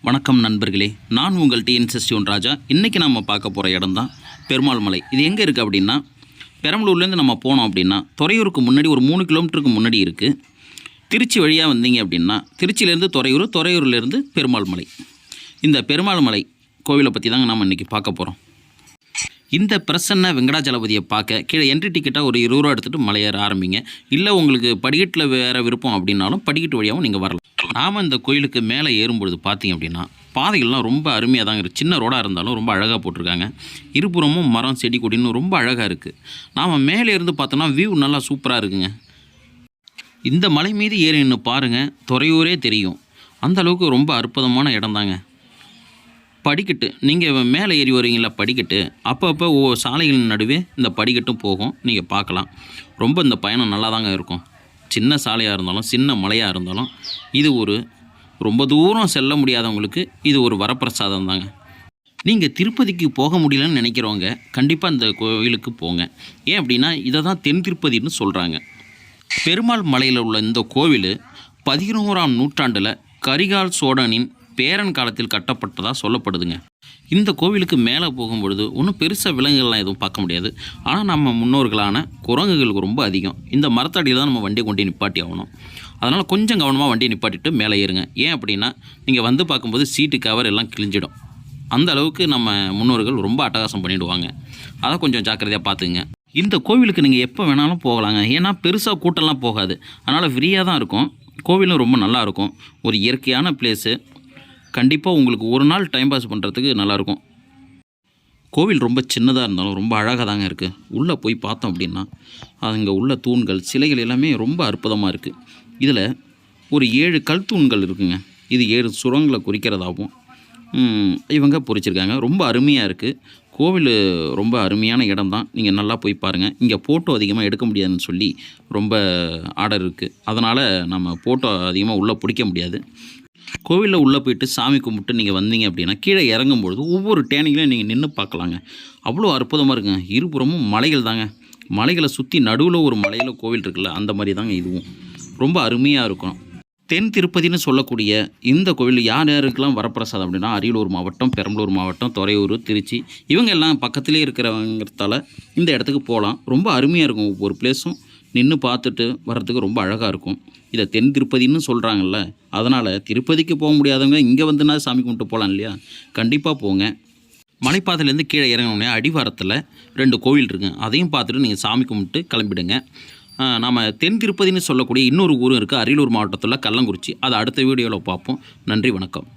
வணக்கம் நண்பர்களே, நான் உங்கள் டிஎன்எஸ்எஸ் ராஜா. இன்றைக்கி நம்ம பார்க்க போகிற இடம் தான் பெருமாள் மலை. இது எங்கே இருக்குது அப்படின்னா, பெரம்பலூர்லேருந்து நம்ம போனோம் அப்படின்னா துறையூருக்கு முன்னாடி ஒரு 3 கிலோமீட்டருக்கு முன்னாடி இருக்குது. திருச்சி வழியாக வந்தீங்க அப்படின்னா திருச்சியிலேருந்து துறையூர், துறையூர்லேருந்து பெருமாள் மலை. இந்த பெருமாள் மலை கோவிலை பற்றி தாங்க நம்ம இன்றைக்கி பார்க்க போகிறோம். இந்த பிரசன்ன வெங்கடாஜலபதியை பார்க்க கீழே என்ட்ரி டிக்கெட்டாக ஒரு 20 ரூபா எடுத்துகிட்டு மலையேற ஆரம்பிங்க. இல்லை உங்களுக்கு படிக்கட்டில் வேறு விருப்பம் அப்படின்னாலும் படிக்கட்டு வழியாகவும் நீங்கள் வரலாம். நாம் இந்த கோயிலுக்கு மேலே ஏறும்பொழுது பார்த்திங்க அப்படின்னா பாதைகள்லாம் ரொம்ப அருமையாக தாங்க இருக்குது. சின்ன ரோடாக இருந்தாலும் ரொம்ப அழகாக போட்டிருக்காங்க. இருபுறமும் மரம் செடி கொடின்னு ரொம்ப அழகாக இருக்குது. நாம் மேலே இருந்து பார்த்தோன்னா வியூ நல்லா சூப்பராக இருக்குங்க. இந்த மலை மீது ஏறி நின்று பாருங்கள், துறையூரே தெரியும். அந்த அளவுக்கு ரொம்ப அற்புதமான இடம் தாங்க. படிக்கட்டு நீங்கள் மேலே ஏறி வரீங்களா, படிக்கட்டு அப்பப்போ சாலைகளின் நடுவே இந்த படிக்கட்டும் போகும், நீங்கள் பார்க்கலாம். ரொம்ப இந்த பயணம் நல்லா தாங்க இருக்கும். சின்ன சாலையாக இருந்தாலும் சின்ன மலையாக இருந்தாலும் இது ரொம்ப தூரம் செல்ல முடியாதவங்களுக்கு இது ஒரு வரப்பிரசாதம் தாங்க. நீங்கள் திருப்பதிக்கு போக முடியலன்னு நினைக்கிறவங்க கண்டிப்பாக இந்த கோயிலுக்கு போங்க. ஏன் அப்படின்னா இதை தான் தென் திருப்பதின்னு சொல்கிறாங்க. பெருமாள் மலையில் உள்ள இந்த கோவில் 11ஆம் நூற்றாண்டில் கரிகால் சோழனின் பேரன் காலத்தில் கட்டப்பட்டதாக சொல்லப்படுதுங்க. இந்த கோவிலுக்கு மேலே போகும்பொழுது ஒன்றும் பெருசாக விலங்குகள்லாம் எதுவும் பார்க்க முடியாது. ஆனால் நம்ம முன்னோர்களான குரங்குகளுக்கு ரொம்ப அதிகம். இந்த மரத்தடியில் தான் நம்ம வண்டியை கொண்டு நிப்பாட்டி ஆகணும். அதனால் கொஞ்சம் கவனமாக வண்டியை நிப்பாட்டிட்டு மேலே ஏறுங்க. ஏன் அப்படின்னா நீங்கள் வந்து பார்க்கும்போது சீட்டு கவர் எல்லாம் கிழிஞ்சிடும். அந்த அளவுக்கு நம்ம முன்னோர்கள் ரொம்ப அட்டகாசம் பண்ணிவிடுவாங்க. அதை கொஞ்சம் ஜாக்கிரதையாக பார்த்துங்க. இந்த கோவிலுக்கு நீங்கள் எப்போ வேணாலும் போகலாங்க. ஏன்னா பெருசாக கூட்டம்லாம் போகாது. அதனால் ஃப்ரீயாக தான் இருக்கும். கோவிலும் ரொம்ப நல்லாயிருக்கும். ஒரு இயற்கையான பிளேஸு. கண்டிப்பாக உங்களுக்கு ஒரு நாள் டைம் பாஸ் பண்ணுறதுக்கு நல்லாயிருக்கும். கோவில் ரொம்ப சின்னதாக இருந்தாலும் ரொம்ப அழகாக தாங்க இருக்குது. உள்ளே போய் பார்த்தோம் அப்படின்னா அங்கே உள்ள தூண்கள் சிலைகள் எல்லாமே ரொம்ப அற்புதமாக இருக்குது. இதில் ஒரு 7 கல் தூண்கள் இருக்குங்க. இது 7 சுரங்களை குறிக்கிறதாகவும் இவங்க பொறிச்சிருக்காங்க. ரொம்ப அருமையாக இருக்குது. கோவில் ரொம்ப அருமையான இடம் தான். நீங்கள் நல்லா போய் பாருங்கள். இங்கே ஃபோட்டோ அதிகமாக எடுக்க முடியாதுன்னு சொல்லி ரொம்ப ஆர்டர் இருக்குது. அதனால் நம்ம ஃபோட்டோ அதிகமாக உள்ளே பிடிக்க முடியாது. கோவிலில் உள்ளே போயிட்டு சாமி கும்பிட்டு நீங்கள் வந்தீங்க அப்படின்னா கீழே இறங்கும்பொழுது ஒவ்வொரு டேனிங்லையும் நீங்கள் நின்று பார்க்கலாங்க. அவ்வளோ அற்புதமாக இருக்குங்க. இருபுறமும் மலைகள் தாங்க. மலைகளை சுற்றி நடுவில் ஒரு மலையில் கோவில் இருக்குல்ல, அந்த மாதிரி தாங்க இதுவும். ரொம்ப அருமையாக இருக்கும். தென் திருப்பதின்னு சொல்லக்கூடிய இந்த கோவில் யார் யாருக்கெல்லாம் வரப்பிரசாதம் அப்படின்னா அரியலூர் மாவட்டம், பெரம்பலூர் மாவட்டம், துறையூர், திருச்சி இவங்க எல்லாம் பக்கத்துலேயே இருக்கிறவங்கிறதால இந்த இடத்துக்கு போகலாம். ரொம்ப அருமையாக இருக்கும். ஒவ்வொரு பிளேஸும் நின்று பார்த்துட்டு வர்றதுக்கு ரொம்ப அழகாக இருக்கும். இதை தென் திருப்பதின்னு சொல்கிறாங்கல்ல, அதனால் திருப்பதிக்கு போக முடியாதவங்க இங்கே வந்துன்னா சாமி கும்பிட்டு போகலாம் இல்லையா. கண்டிப்பாக போங்க. மலைப்பாதையிலேருந்து கீழே இறங்கினோடனே அடிவாரத்தில் 2 கோவில் இருக்குங்க. அதையும் பார்த்துட்டு நீங்கள் சாமி கும்பிட்டு கிளம்பிடுங்க. நாம் தென் திருப்பதின்னு சொல்லக்கூடிய இன்னொரு ஊரும் இருக்குது, அரியலூர் மாவட்டத்தில் கள்ளங்குறிச்சி. அதை அடுத்த வீடியோவில் பார்ப்போம். நன்றி, வணக்கம்.